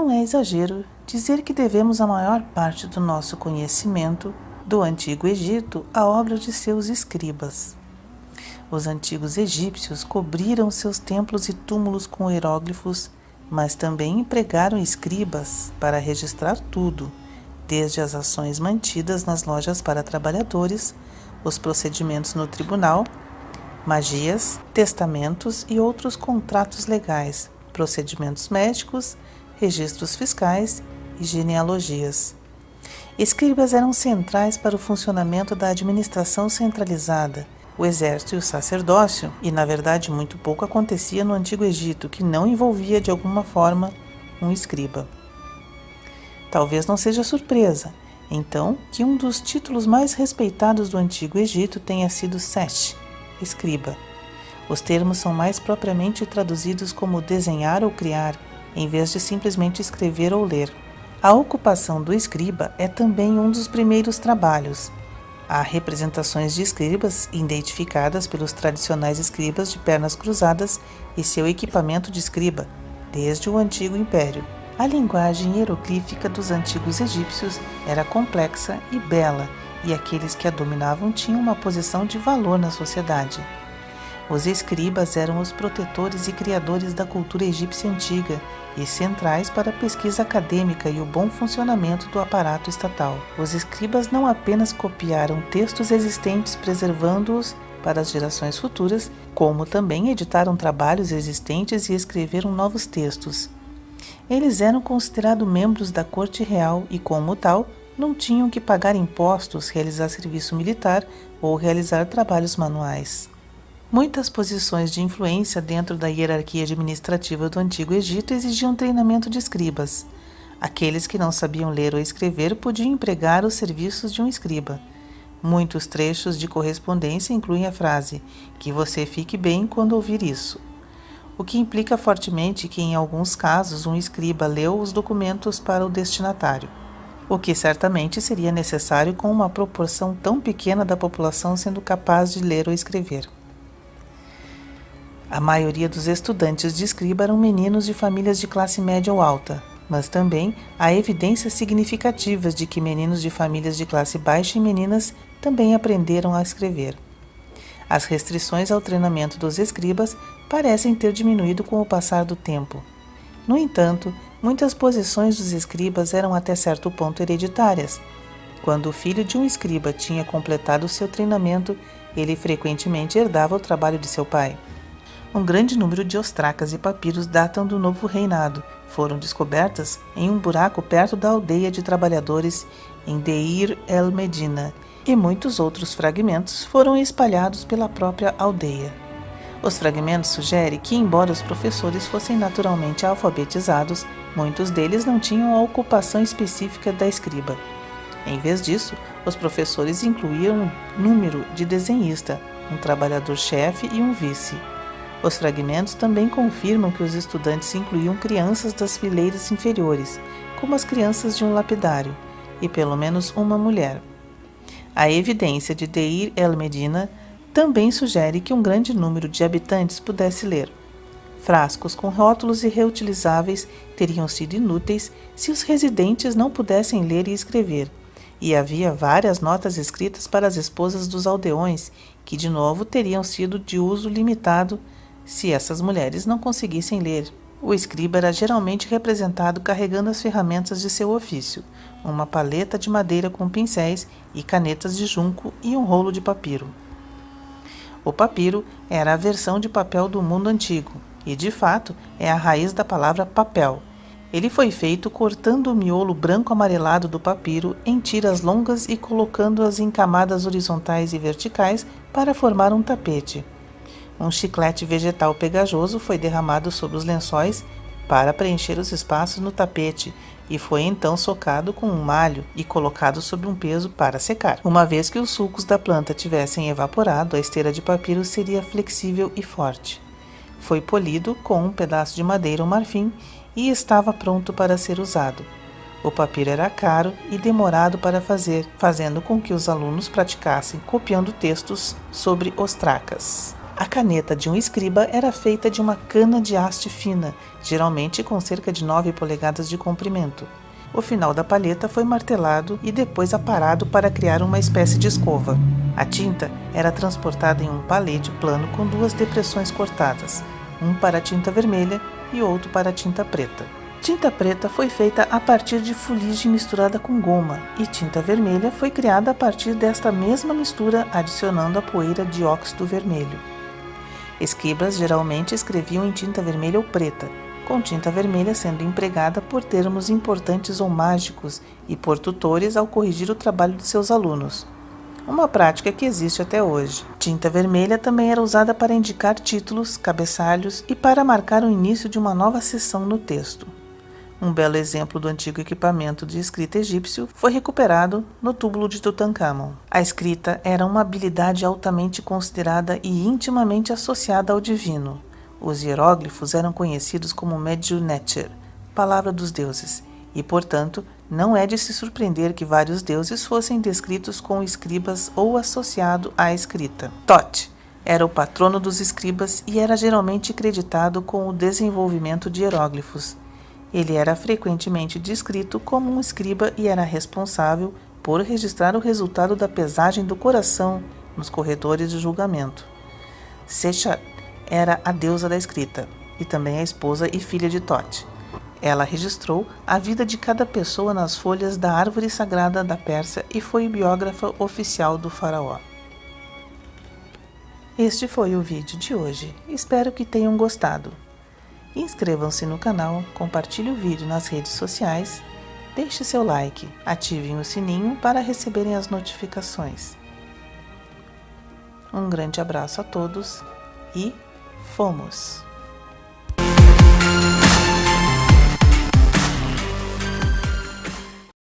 Não é exagero dizer que devemos a maior parte do nosso conhecimento do Antigo Egito à obra de seus escribas. Os antigos egípcios cobriram seus templos e túmulos com hieróglifos, mas também empregaram escribas para registrar tudo, desde as ações mantidas nas lojas para trabalhadores, os procedimentos no tribunal, magias, testamentos e outros contratos legais, procedimentos médicos, registros fiscais e genealogias. Escribas eram centrais para o funcionamento da administração centralizada, o exército e o sacerdócio, e na verdade muito pouco acontecia no Antigo Egito que não envolvia de alguma forma um escriba. Talvez não seja surpresa, então, que um dos títulos mais respeitados do Antigo Egito tenha sido Sesh, escriba. Os termos são mais propriamente traduzidos como desenhar ou criar, em vez de simplesmente escrever ou ler. A ocupação do escriba é também um dos primeiros trabalhos. Há representações de escribas identificadas pelos tradicionais escribas de pernas cruzadas e seu equipamento de escriba, desde o Antigo Império. A linguagem hieroglífica dos antigos egípcios era complexa e bela, e aqueles que a dominavam tinham uma posição de valor na sociedade. Os escribas eram os protetores e criadores da cultura egípcia antiga e centrais para a pesquisa acadêmica e o bom funcionamento do aparato estatal. Os escribas não apenas copiaram textos existentes preservando-os para as gerações futuras, como também editaram trabalhos existentes e escreveram novos textos. Eles eram considerados membros da corte real e, como tal, não tinham que pagar impostos, realizar serviço militar ou realizar trabalhos manuais. Muitas posições de influência dentro da hierarquia administrativa do Antigo Egito exigiam treinamento de escribas. Aqueles que não sabiam ler ou escrever podiam empregar os serviços de um escriba. Muitos trechos de correspondência incluem a frase "que você fique bem quando ouvir isso", o que implica fortemente que, em alguns casos, um escriba leu os documentos para o destinatário, o que certamente seria necessário com uma proporção tão pequena da população sendo capaz de ler ou escrever. A maioria dos estudantes de escriba eram meninos de famílias de classe média ou alta, mas também há evidências significativas de que meninos de famílias de classe baixa e meninas também aprenderam a escrever. As restrições ao treinamento dos escribas parecem ter diminuído com o passar do tempo. No entanto, muitas posições dos escribas eram até certo ponto hereditárias. Quando o filho de um escriba tinha completado seu treinamento, ele frequentemente herdava o trabalho de seu pai. Um grande número de ostracas e papiros datam do novo reinado. Foram descobertas em um buraco perto da aldeia de trabalhadores em Deir el-Medina, e muitos outros fragmentos foram espalhados pela própria aldeia. Os fragmentos sugerem que, embora os professores fossem naturalmente alfabetizados, muitos deles não tinham a ocupação específica da escriba. Em vez disso, os professores incluíam um número de desenhista, um trabalhador-chefe e um vice. Os fragmentos também confirmam que os estudantes incluíam crianças das fileiras inferiores, como as crianças de um lapidário, e pelo menos uma mulher. A evidência de Deir el-Medina também sugere que um grande número de habitantes pudesse ler. Frascos com rótulos reutilizáveis teriam sido inúteis se os residentes não pudessem ler e escrever, e havia várias notas escritas para as esposas dos aldeões, que de novo teriam sido de uso limitado se essas mulheres não conseguissem ler. O escriba era geralmente representado carregando as ferramentas de seu ofício, uma paleta de madeira com pincéis e canetas de junco e um rolo de papiro. O papiro era a versão de papel do mundo antigo, e de fato é a raiz da palavra papel. Ele foi feito cortando o miolo branco-amarelado do papiro em tiras longas e colocando-as em camadas horizontais e verticais para formar um tapete. Um chiclete vegetal pegajoso foi derramado sobre os lençóis para preencher os espaços no tapete e foi então socado com um malho e colocado sobre um peso para secar. Uma vez que os sulcos da planta tivessem evaporado, a esteira de papiro seria flexível e forte. Foi polido com um pedaço de madeira ou marfim e estava pronto para ser usado. O papiro era caro e demorado para fazer, fazendo com que os alunos praticassem copiando textos sobre ostracas. A caneta de um escriba era feita de uma cana de haste fina, geralmente com cerca de 9 polegadas de comprimento. O final da palheta foi martelado e depois aparado para criar uma espécie de escova. A tinta era transportada em um palete plano com 2 depressões cortadas, um para a tinta vermelha e outro para a tinta preta. Tinta preta foi feita a partir de fuligem misturada com goma e tinta vermelha foi criada a partir desta mesma mistura, adicionando a poeira de óxido vermelho. Escribas geralmente escreviam em tinta vermelha ou preta, com tinta vermelha sendo empregada por termos importantes ou mágicos e por tutores ao corrigir o trabalho de seus alunos. Uma prática que existe até hoje. Tinta vermelha também era usada para indicar títulos, cabeçalhos e para marcar o início de uma nova seção no texto. Um belo exemplo do antigo equipamento de escrita egípcio foi recuperado no túmulo de Tutancâmon. A escrita era uma habilidade altamente considerada e intimamente associada ao divino. Os hieróglifos eram conhecidos como Medju Neter, palavra dos deuses, e, portanto, não é de se surpreender que vários deuses fossem descritos com escribas ou associado à escrita. Thoth era o patrono dos escribas e era geralmente creditado com o desenvolvimento de hieróglifos. Ele era frequentemente descrito como um escriba e era responsável por registrar o resultado da pesagem do coração nos corredores de julgamento. Seshat era a deusa da escrita e também a esposa e filha de Thoth. Ela registrou a vida de cada pessoa nas folhas da árvore sagrada da Pérsia e foi biógrafa oficial do faraó. Este foi o vídeo de hoje. Espero que tenham gostado. Inscrevam-se no canal, compartilhe o vídeo nas redes sociais, deixe seu like, ativem o sininho para receberem as notificações. Um grande abraço a todos e fomos!